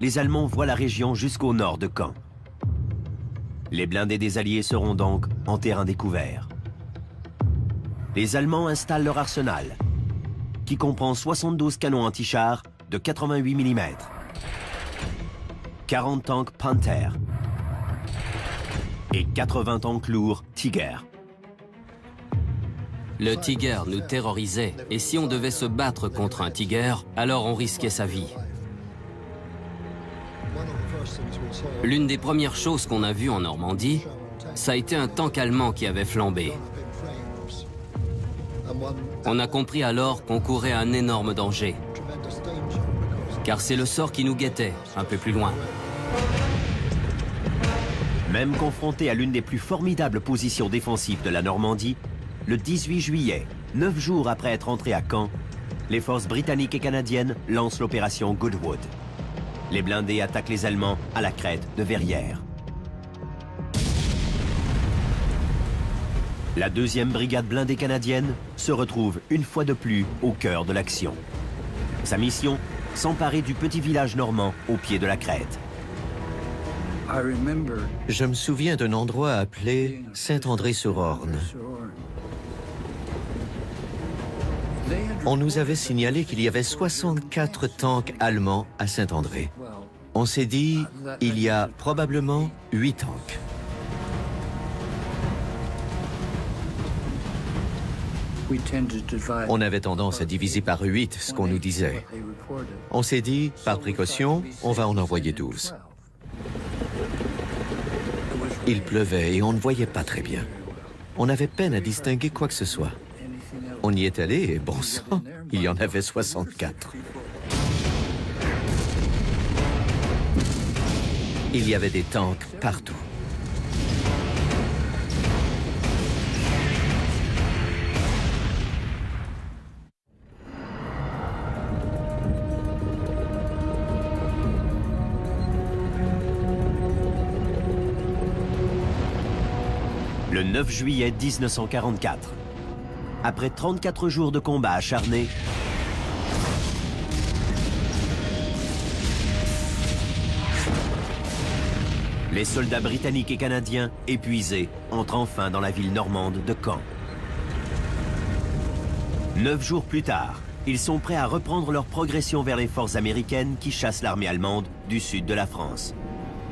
les Allemands voient la région jusqu'au nord de Caen. Les blindés des Alliés seront donc en terrain découvert. Les Allemands installent leur arsenal, qui comprend 72 canons anti-chars de 88 mm, 40 tanks Panther et 80 tanks lourds Tiger. Le Tiger nous terrorisait, et si on devait se battre contre un Tiger, alors on risquait sa vie. L'une des premières choses qu'on a vues en Normandie, ça a été un tank allemand qui avait flambé. On a compris alors qu'on courait un énorme danger, car c'est le sort qui nous guettait un peu plus loin. Même confronté à l'une des plus formidables positions défensives de la Normandie, le 18 juillet, 9 jours après être entré à Caen, les forces britanniques et canadiennes lancent l'opération Goodwood. Les blindés attaquent les Allemands à la crête de Verrières. La 2e brigade blindée canadienne se retrouve une fois de plus au cœur de l'action. Sa mission, s'emparer du petit village normand au pied de la crête. Je me souviens d'un endroit appelé Saint-André-sur-Orne. On nous avait signalé qu'il y avait 64 tanks allemands à Saint-André. On s'est dit, il y a probablement 8 tanks. On avait tendance à diviser par 8 ce qu'on nous disait. On s'est dit, par précaution, on va en envoyer 12. Il pleuvait et on ne voyait pas très bien. On avait peine à distinguer quoi que ce soit. On y est allé et bon sang, il y en avait 64. Il y avait des tanks partout. Le 9 juillet 1944, après 34 jours de combat acharnés, les soldats britanniques et canadiens, épuisés, entrent enfin dans la ville normande de Caen. 9 jours plus tard, ils sont prêts à reprendre leur progression vers les forces américaines qui chassent l'armée allemande du sud de la France.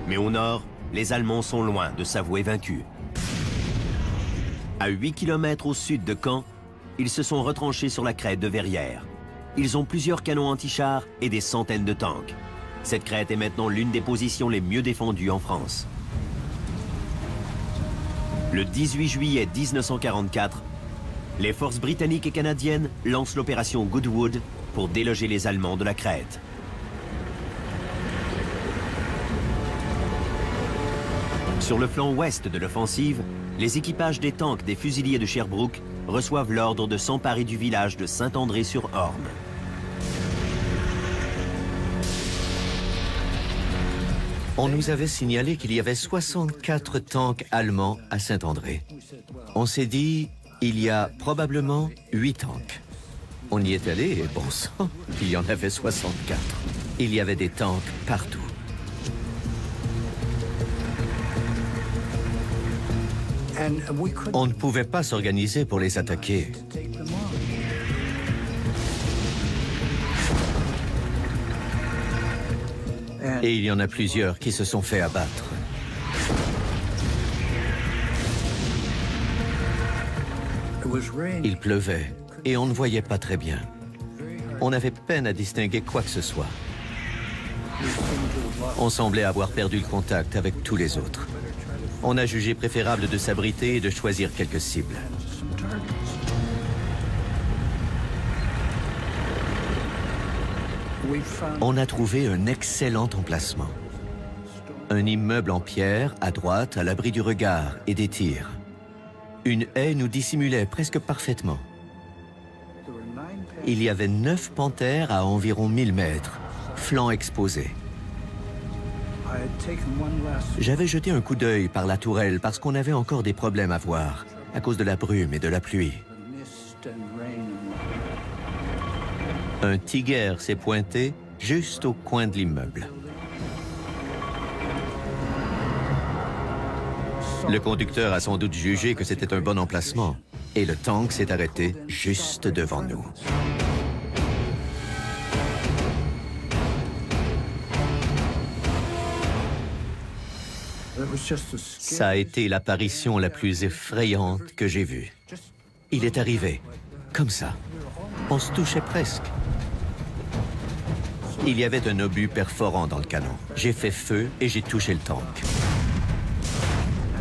Mais au nord, les Allemands sont loin de s'avouer vaincus. À 8 km au sud de Caen, ils se sont retranchés sur la crête de Verrières. Ils ont plusieurs canons anti-chars et des centaines de tanks. Cette crête est maintenant l'une des positions les mieux défendues en France. Le 18 juillet 1944, les forces britanniques et canadiennes lancent l'opération Goodwood pour déloger les Allemands de la crête. Sur le flanc ouest de l'offensive, les équipages des tanks des fusiliers de Sherbrooke reçoivent l'ordre de s'emparer du village de Saint-André-sur-Orne. On nous avait signalé qu'il y avait 64 tanks allemands à Saint-André. On s'est dit, il y a probablement 8 tanks. On y est allé et bon sang, il y en avait 64. Il y avait des tanks partout. On ne pouvait pas s'organiser pour les attaquer. Et il y en a plusieurs qui se sont fait abattre. Il pleuvait et on ne voyait pas très bien. On avait peine à distinguer quoi que ce soit. On semblait avoir perdu le contact avec tous les autres. On a jugé préférable de s'abriter et de choisir quelques cibles. On a trouvé un excellent emplacement. Un immeuble en pierre, à droite, à l'abri du regard et des tirs. Une haie nous dissimulait presque parfaitement. Il y avait 9 panthères à environ 1000 mètres, flancs exposés. J'avais jeté un coup d'œil par la tourelle parce qu'on avait encore des problèmes à voir, à cause de la brume et de la pluie. Un Tiger s'est pointé juste au coin de l'immeuble. Le conducteur a sans doute jugé que c'était un bon emplacement. Et le tank s'est arrêté juste devant nous. Ça a été l'apparition la plus effrayante que j'ai vue. Il est arrivé, comme ça. On se touchait presque. Il y avait un obus perforant dans le canon. J'ai fait feu et j'ai touché le tank.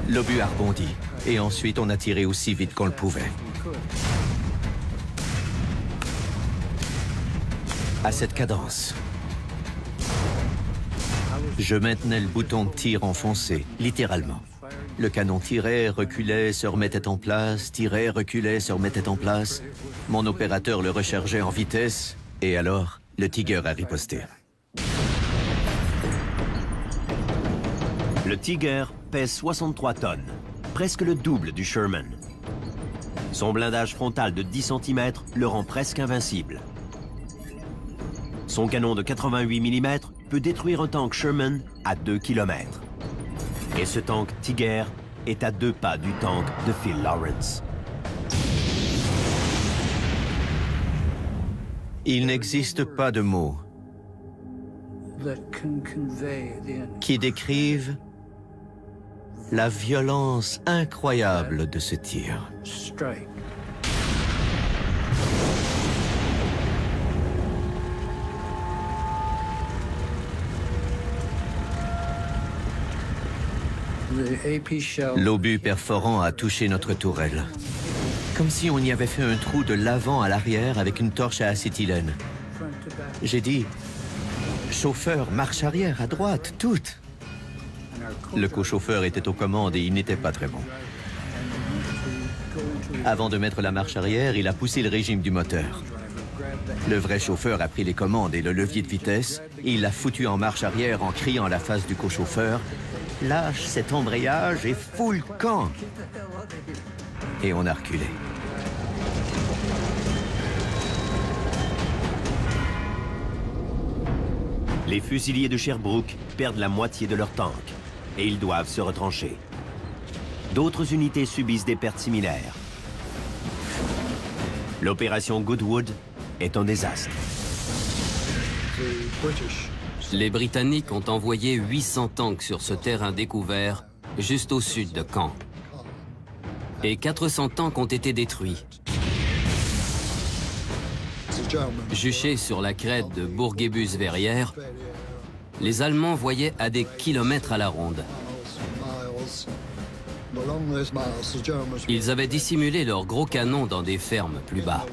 L'obus a rebondi et ensuite on a tiré aussi vite qu'on le pouvait. À cette cadence, je maintenais le bouton de tir enfoncé, littéralement. Le canon tirait, reculait, se remettait en place, tirait, reculait, se remettait en place. Mon opérateur le rechargeait en vitesse et alors, le Tiger a riposté. Le Tiger pèse 63 tonnes, presque le double du Sherman. Son blindage frontal de 10 cm le rend presque invincible. Son canon de 88 mm peut détruire un tank Sherman à 2 km. Et ce tank Tiger est à 2 pas du tank de Phil Lawrence. Il n'existe pas de mots qui décrivent la violence incroyable de ce tir. L'obus perforant a touché notre tourelle. Comme si on y avait fait un trou de l'avant à l'arrière avec une torche à acétylène. J'ai dit, chauffeur, marche arrière, à droite, toute. Le co-chauffeur était aux commandes et il n'était pas très bon. Avant de mettre la marche arrière, il a poussé le régime du moteur. Le vrai chauffeur a pris les commandes et le levier de vitesse. Il l'a foutu en marche arrière en criant à la face du co-chauffeur. Lâche cet embrayage et fous le camp. Et on a reculé. Les fusiliers de Sherbrooke perdent la moitié de leur tank et ils doivent se retrancher. D'autres unités subissent des pertes similaires. L'opération Goodwood est un désastre. Les Britanniques ont envoyé 800 tanks sur ce terrain découvert, juste au sud de Caen. Et 400 tanks ont été détruits. Juchés sur la crête de Bourguébus-Verrières, les Allemands voyaient à des kilomètres à la ronde. Ils avaient dissimulé leurs gros canons dans des fermes plus bas.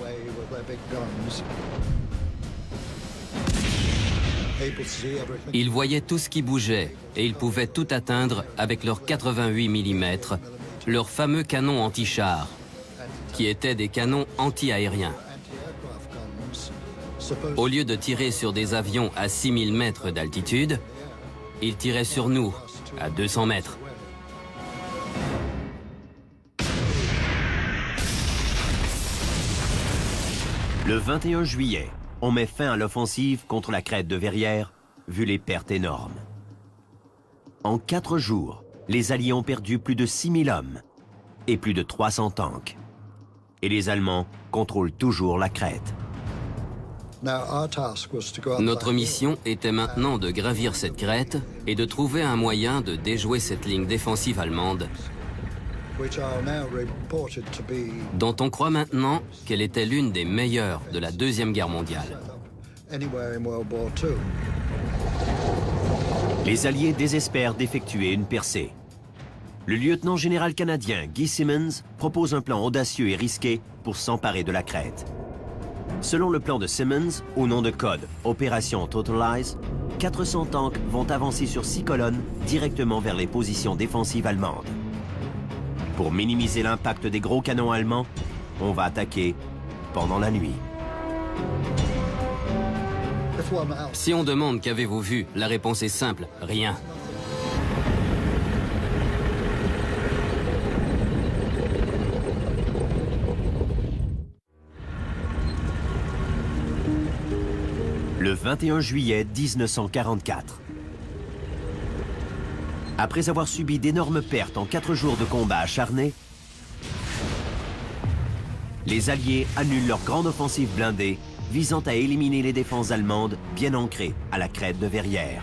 Ils voyaient tout ce qui bougeait et ils pouvaient tout atteindre avec leurs 88 mm, leurs fameux canons anti-chars, qui étaient des canons anti-aériens. Au lieu de tirer sur des avions à 6000 mètres d'altitude, ils tiraient sur nous, à 200 mètres. Le 21 juillet, on met fin à l'offensive contre la crête de Verrières, vu les pertes énormes. En 4 jours, les Alliés ont perdu plus de 6000 hommes et plus de 300 tanks. Et les Allemands contrôlent toujours la crête. Notre mission était maintenant de gravir cette crête et de trouver un moyen de déjouer cette ligne défensive allemande, dont on croit maintenant qu'elle était l'une des meilleures de la Deuxième Guerre mondiale. Les Alliés désespèrent d'effectuer une percée. Le lieutenant-général canadien Guy Simmons propose un plan audacieux et risqué pour s'emparer de la crête. Selon le plan de Simmons, au nom de code Opération Totalize, 400 tanks vont avancer sur 6 colonnes directement vers les positions défensives allemandes. Pour minimiser l'impact des gros canons allemands, on va attaquer pendant la nuit. Si on demande qu'avez-vous vu, la réponse est simple, rien. Le 21 juillet 1944. Après avoir subi d'énormes pertes en 4 jours de combats acharnés, les Alliés annulent leur grande offensive blindée visant à éliminer les défenses allemandes bien ancrées à la crête de Verrières.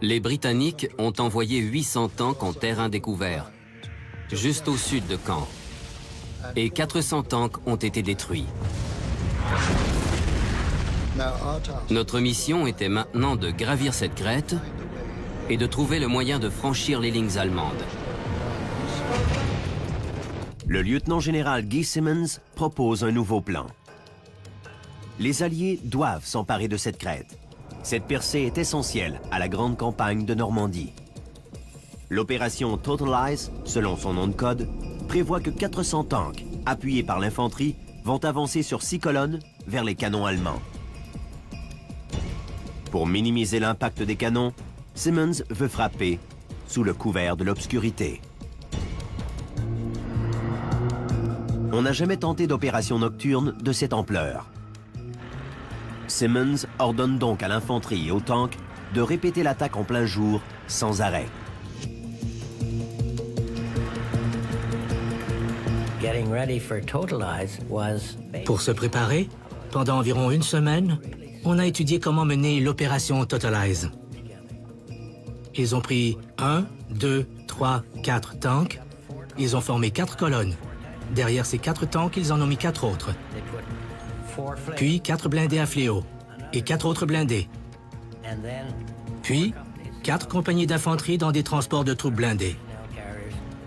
Les Britanniques ont envoyé 800 tanks en terrain découvert, juste au sud de Caen. Et 400 tanks ont été détruits. Notre mission était maintenant de gravir cette crête et de trouver le moyen de franchir les lignes allemandes. Le lieutenant-général Guy Simmons propose un nouveau plan. Les Alliés doivent s'emparer de cette crête. Cette percée est essentielle à la grande campagne de Normandie. L'opération Totalize, selon son nom de code, prévoit que 400 tanks, appuyés par l'infanterie, vont avancer sur 6 colonnes vers les canons allemands. Pour minimiser l'impact des canons, Simmons veut frapper sous le couvert de l'obscurité. On n'a jamais tenté d'opération nocturne de cette ampleur. Simmons ordonne donc à l'infanterie et aux tanks de répéter l'attaque en plein jour, sans arrêt. Pour se préparer, pendant environ une semaine, on a étudié comment mener l'opération Totalize. Ils ont pris 1, 2, 3, 4 tanks. Ils ont formé 4 colonnes. Derrière ces 4 tanks, ils en ont mis 4 autres. Puis 4 blindés à fléau et 4 autres blindés. Puis 4 compagnies d'infanterie dans des transports de troupes blindés.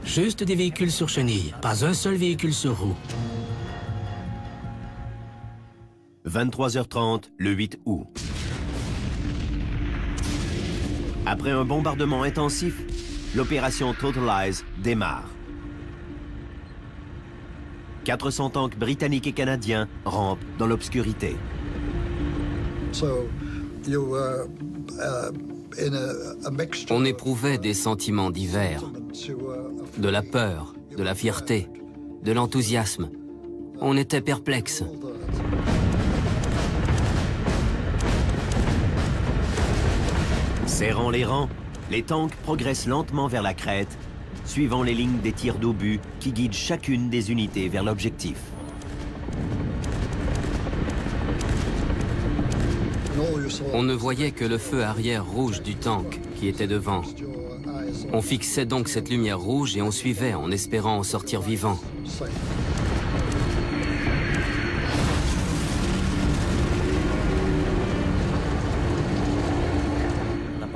Juste des véhicules sur chenilles, pas un seul véhicule sur roue. 23h30, le 8 août. Après un bombardement intensif, l'opération Totalize démarre. 400 tanks britanniques et canadiens rampent dans l'obscurité. On éprouvait des sentiments divers, de la peur, de la fierté, de l'enthousiasme. On était perplexes. Serrant les rangs, les tanks progressent lentement vers la crête, suivant les lignes des tirs d'obus qui guident chacune des unités vers l'objectif. On ne voyait que le feu arrière rouge du tank qui était devant. On fixait donc cette lumière rouge et on suivait en espérant en sortir vivant.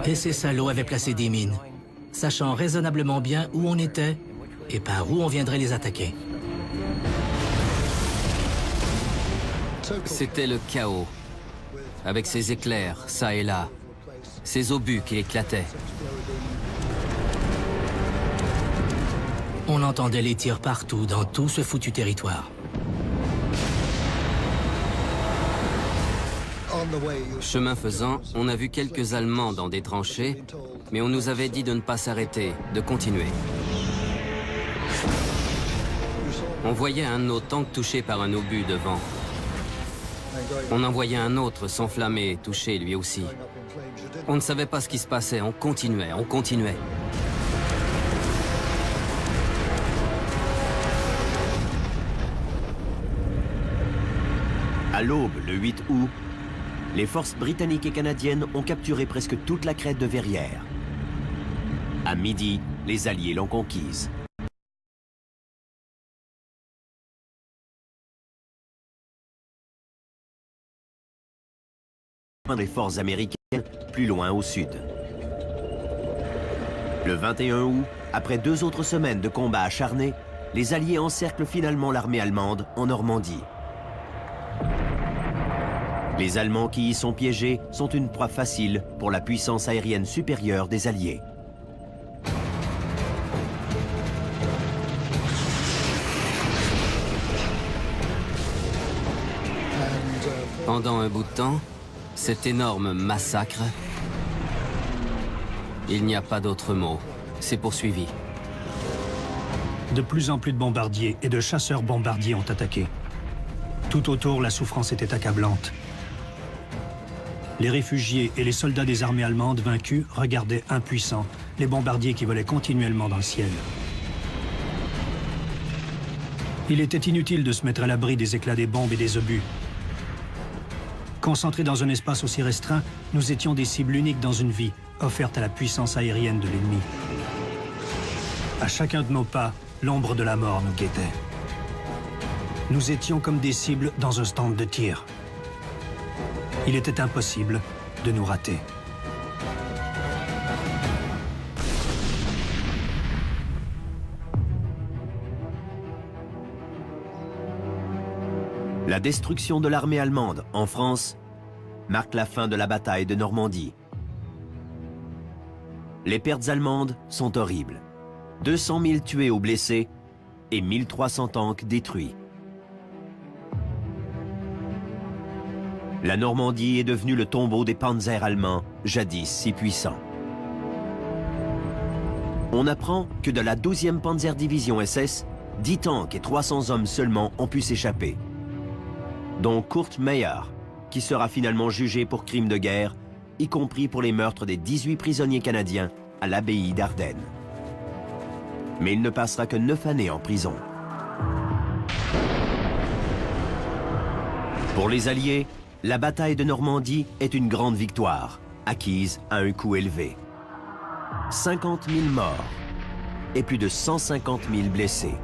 Et ces salauds avaient placé des mines, sachant raisonnablement bien où on était et par où on viendrait les attaquer. C'était le chaos, avec ces éclairs, ça et là, ces obus qui éclataient. On entendait les tirs partout, dans tout ce foutu territoire. Chemin faisant, on a vu quelques Allemands dans des tranchées, mais on nous avait dit de ne pas s'arrêter, de continuer. On voyait un de nos tanks touché par un obus devant. On en voyait un autre s'enflammer, touché lui aussi. On ne savait pas ce qui se passait, on continuait, on continuait. À l'aube, le 8 août, les forces britanniques et canadiennes ont capturé presque toute la crête de Verrières. À midi, les Alliés l'ont conquise. Les forces américaines plus loin au sud. Le 21 août, après 2 autres semaines de combats acharnés, les Alliés encerclent finalement l'armée allemande en Normandie. Les Allemands qui y sont piégés sont une proie facile pour la puissance aérienne supérieure des Alliés. Pendant un bout de temps, cet énorme massacre, il n'y a pas d'autre mot, s'est poursuivi. De plus en plus de bombardiers et de chasseurs bombardiers ont attaqué. Tout autour, la souffrance était accablante. Les réfugiés et les soldats des armées allemandes vaincus regardaient impuissants les bombardiers qui volaient continuellement dans le ciel. Il était inutile de se mettre à l'abri des éclats des bombes et des obus. Concentrés dans un espace aussi restreint, nous étions des cibles uniques dans une vie, offerte à la puissance aérienne de l'ennemi. À chacun de nos pas, l'ombre de la mort nous guettait. Nous étions comme des cibles dans un stand de tir. Il était impossible de nous rater. La destruction de l'armée allemande en France marque la fin de la bataille de Normandie. Les pertes allemandes sont horribles. 200 000 tués ou blessés et 1300 tanks détruits. La Normandie est devenue le tombeau des panzers allemands, jadis si puissants. On apprend que de la 12e Panzerdivision SS, 10 tanks et 300 hommes seulement ont pu s'échapper, dont Kurt Meyer, qui sera finalement jugé pour crimes de guerre, y compris pour les meurtres des 18 prisonniers canadiens à l'abbaye d'Ardennes. Mais il ne passera que 9 années en prison. Pour les Alliés, la bataille de Normandie est une grande victoire, acquise à un coût élevé. 50 000 morts et plus de 150 000 blessés.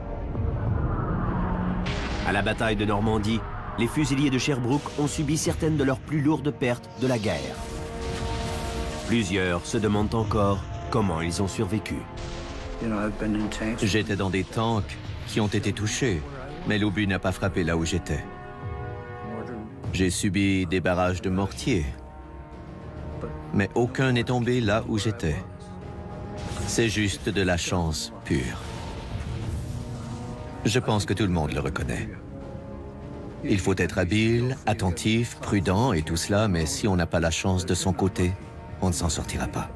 À la bataille de Normandie, les fusiliers de Sherbrooke ont subi certaines de leurs plus lourdes pertes de la guerre. Plusieurs se demandent encore comment ils ont survécu. J'étais dans des tanks qui ont été touchés, mais l'obus n'a pas frappé là où j'étais. J'ai subi des barrages de mortiers, mais aucun n'est tombé là où j'étais. C'est juste de la chance pure. Je pense que tout le monde le reconnaît. Il faut être habile, attentif, prudent et tout cela, mais si on n'a pas la chance de son côté, on ne s'en sortira pas.